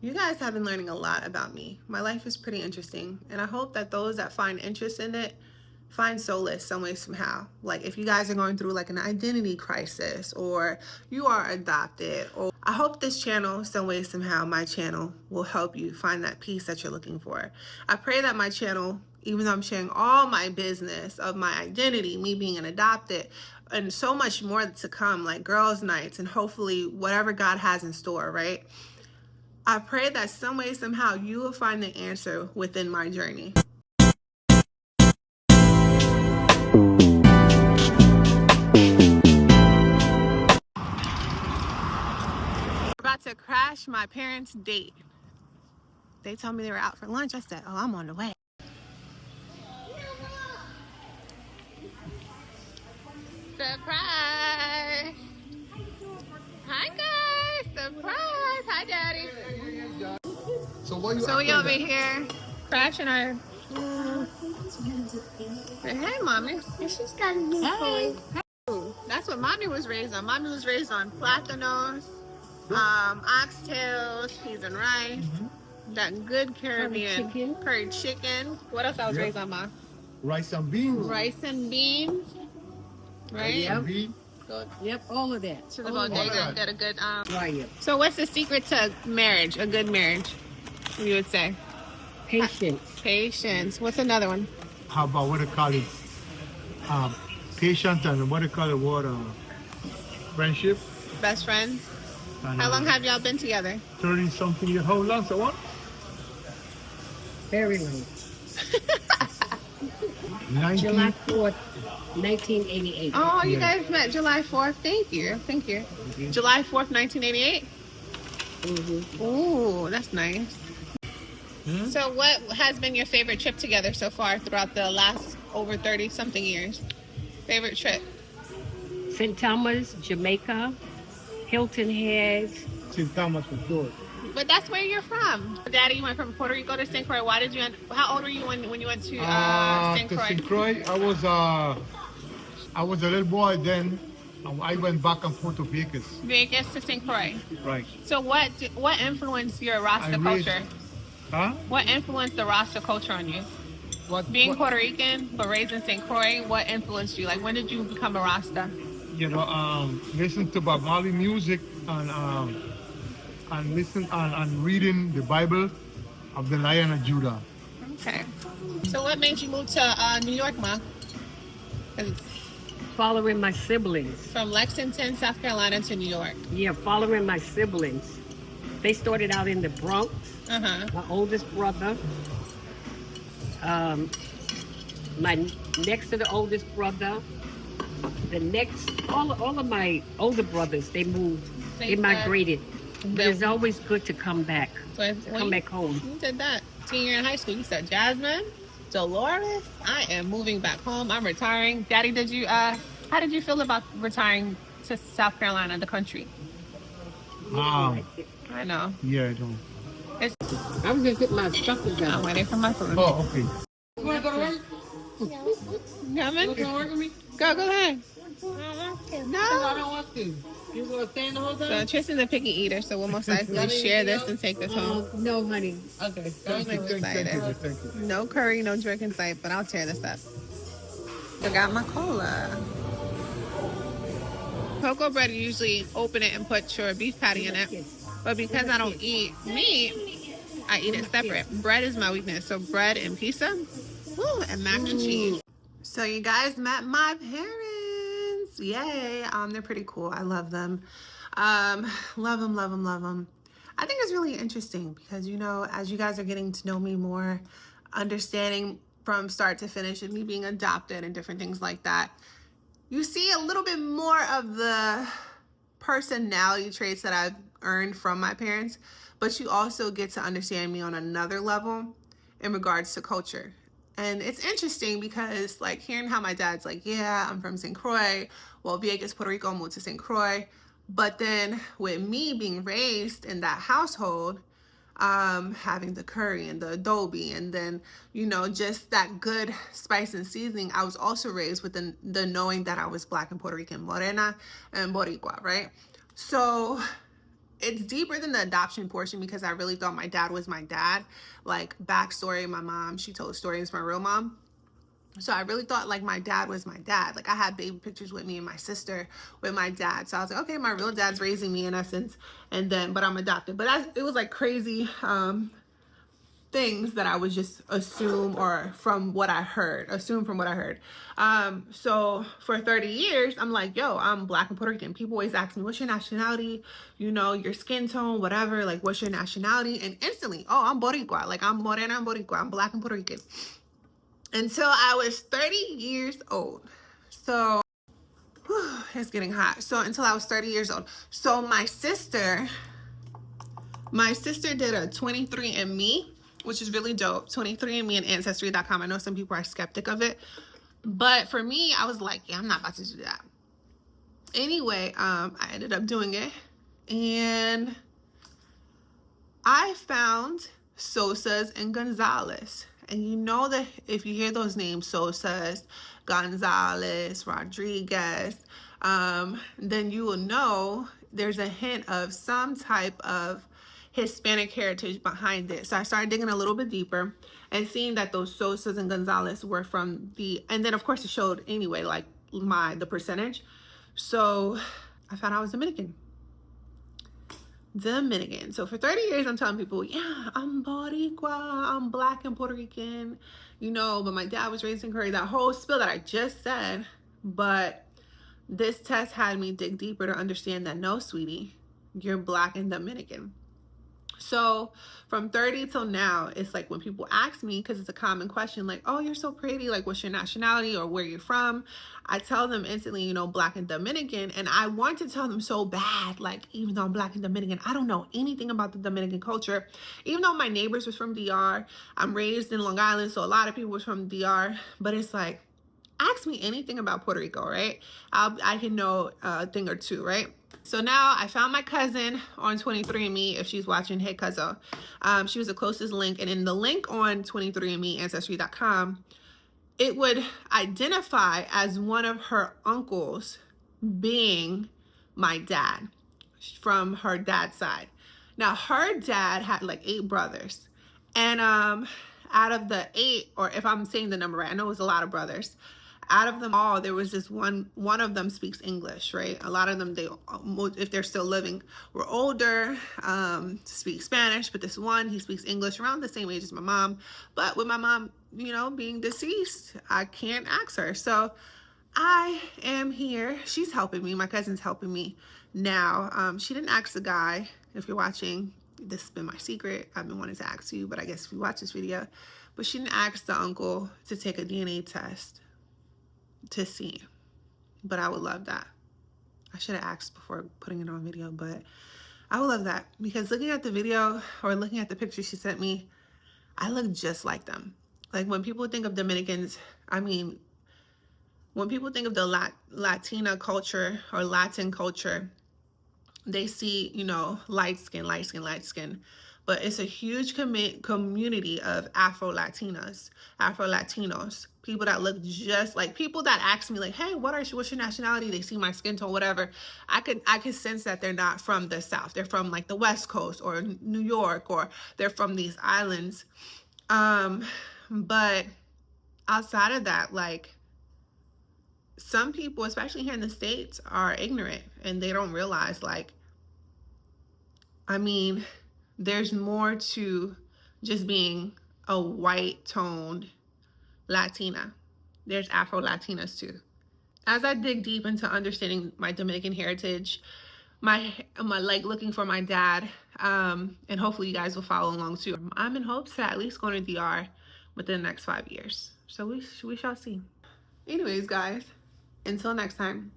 You guys have been learning a lot about me. My life is pretty interesting, and I hope that those that find interest in it find solace some way, somehow. Like if you guys are going through like an identity crisis, or you are adopted, or I hope this channel, some way, somehow, my channel, will help you find that peace that you're looking for. I pray that my channel, even though I'm sharing all my business of my identity, me being an adopted, and so much more to come, like girls' nights, and hopefully whatever God has in store, right? I pray that some way, somehow, you will find the answer within my journey. About to crash my parents' date. They told me they were out for lunch. I said, oh, I'm on the way. Surprise! Hi guys! Surprise! Hi Daddy! So we over here crashing our... Hey Mommy. She's got a new toy. That's what Mommy was raised on. Mommy was raised on platanos, oxtails, peas and rice, that good Caribbean curry chicken. What else I was raised on, Mom? Rice and beans. Rice and beans, right? Yep. Yep, all of that. To the bodega, got a good Right. So what's the secret to marriage, a good marriage, you would say? Patience. Patience. What's another one? How about what do you call it? Patient and what do you call it? What? Friendship. Best friends. And, How long have y'all been together? 30 something years. How long? So what? Very long. 19. July 4th, 1988. Oh, you Yeah. guys met July 4th. Thank you. Thank you. July 4th, 1988? Mm-hmm. Ooh, that's nice. So what has been your favorite trip together so far throughout the last over 30 something years? Favorite trip? St. Thomas, Jamaica, Hilton Head. St. Thomas for sure. But that's where you're from. Daddy, you went from Puerto Rico to St. Croix. Why did you how old were you when you went to St. Croix? St. Croix, I was a little boy then. I went back and forth to Vegas. Vegas to St. Croix. Right. So what influenced your Rasta culture? Huh? What influenced the Rasta culture on you? Being Puerto Rican, but raised in St. Croix, what influenced you? Like, when did you become a Rasta? You know, listen to Bob Marley music and listen and reading the Bible of the Lion of Judah. Okay. So what made you move to New York, Ma? Following my siblings. From Lexington, South Carolina to New York. Yeah, following my siblings. They started out in the Bronx. Uh-huh. My oldest brother. My next to the oldest brother. The next, all of my older brothers, they moved. They migrated. But it's always good to come back. Come back home. You did that. Senior in high school, you said, Jasmine, Dolores, I am moving back home. I'm retiring. Daddy, how did you feel about retiring to South Carolina, the country? I know. Yeah, I don't. I'm gonna get my stuff together. I'm waiting for my food. Oh, okay. You wanna go to work? Coming? You wanna work with me? Go ahead. No. I don't want to. You gonna stand the whole time? So Tristan's a picky eater, so we'll most likely share this and take this home. No, honey. Okay. I'm excited. Thank you. No curry, no drink in sight, but I'll tear this up. I got my cola. Cocoa bread, you usually open it and put your beef patty in it. But because I don't eat meat, I eat it separate. Bread is my weakness. So bread and pizza, woo, and mac and cheese. So you guys met my parents. Yay. They're pretty cool. I love them. Love them, love them, love them. I think it's really interesting because, you know, as you guys are getting to know me more, understanding from start to finish and me being adopted and different things like that, you see a little bit more of the personality traits that I've earned from my parents, but you also get to understand me on another level in regards to culture. And it's interesting because, like, hearing how my dad's like, yeah, I'm from St. Croix. Well, Vegas, Puerto Rico, moved to St. Croix. But then with me being raised in that household, having the curry and the adobe, and then, you know, just that good spice and seasoning, I was also raised with the knowing that I was Black and Puerto Rican, morena and boricua, right? So it's deeper than the adoption portion because I really thought my dad was my dad. Like, backstory, my mom, she told stories, my real mom. So I really thought like my dad was my dad. Like, I had baby pictures with me and my sister with my dad. So I was like, okay, my real dad's raising me in essence. And then, but I'm adopted. But it was like crazy things that I would just assume, or from what I heard, so for 30 years, I'm like, yo, I'm Black and Puerto Rican. People always ask me, what's your nationality? You know, your skin tone, whatever, like, what's your nationality? And instantly, oh, I'm Boricua. Like, I'm Morena and Boricua. I'm Black and Puerto Rican. Until I was 30 years old. So, it's getting hot. So until I was 30 years old. So my sister did a 23andMe, which is really dope. 23andMe and Ancestry.com. I know some people are skeptic of it, but for me, I was like, yeah, I'm not about to do that. Anyway, I ended up doing it, and I found Sosas and Gonzalez. And you know that if you hear those names, Sosas, Gonzalez, Rodriguez, then you will know there's a hint of some type of Hispanic heritage behind it. So I started digging a little bit deeper and seeing that those Sosas and Gonzalez were from and then of course it showed anyway, like the percentage. So I found I was Dominican. So for 30 years, I'm telling people, yeah, I'm Boricua, I'm Black and Puerto Rican, you know, but my dad was raised in Korea, that whole spiel that I just said. But this test had me dig deeper to understand that, no, sweetie, you're Black and Dominican. So from 30 till now, it's like when people ask me, because it's a common question, like, oh, you're so pretty, like, what's your nationality or where you're from? I tell them instantly, you know, Black and Dominican. And I want to tell them so bad, like, even though I'm Black and Dominican, I don't know anything about the Dominican culture. Even though my neighbors was from DR, I'm raised in Long Island, so a lot of people was from DR. But it's like, ask me anything about Puerto Rico, right? I can know a thing or two, right? So now I found my cousin on 23andMe. If she's watching, hey, cuzzo. She was the closest link. And in the link on 23andMe, Ancestry.com, it would identify as one of her uncles being my dad from her dad's side. Now, her dad had like 8 brothers. And out of the 8, or if I'm saying the number right, I know it was a lot of brothers. Out of them all, there was this one of them speaks English, right? A lot of them, if they're still living, were older, speak Spanish, but this one, he speaks English, around the same age as my mom. But with my mom, you know, being deceased, I can't ask her. So I am here. She's helping me. My cousin's helping me now. She didn't ask the guy. If you're watching, this has been my secret. I've been wanting to ask you, but I guess if you watch this video, but she didn't ask the uncle to take a DNA test to see. But I would love that. I should have asked before putting it on video, but I would love that, because looking at the video or looking at the picture she sent me, I look just like them. Like, when people think of Dominicans, I mean, when people think of the Latina culture or Latin culture, they see, you know, light skin. But it's a huge community of Afro-Latinos, people that look just like, people that ask me like, hey, what's your nationality? They see my skin tone, whatever. I could sense that they're not from the South. They're from like the West Coast or New York, or they're from these islands. But outside of that, like, some people, especially here in the States, are ignorant and they don't realize, like, I mean, there's more to just being a white-toned Latina. There's Afro-Latinas too. As I dig deep into understanding my Dominican heritage, I'm like looking for my dad, and hopefully you guys will follow along too. I'm in hopes to at least go to DR within the next 5 years. So we shall see. Anyways, guys, until next time.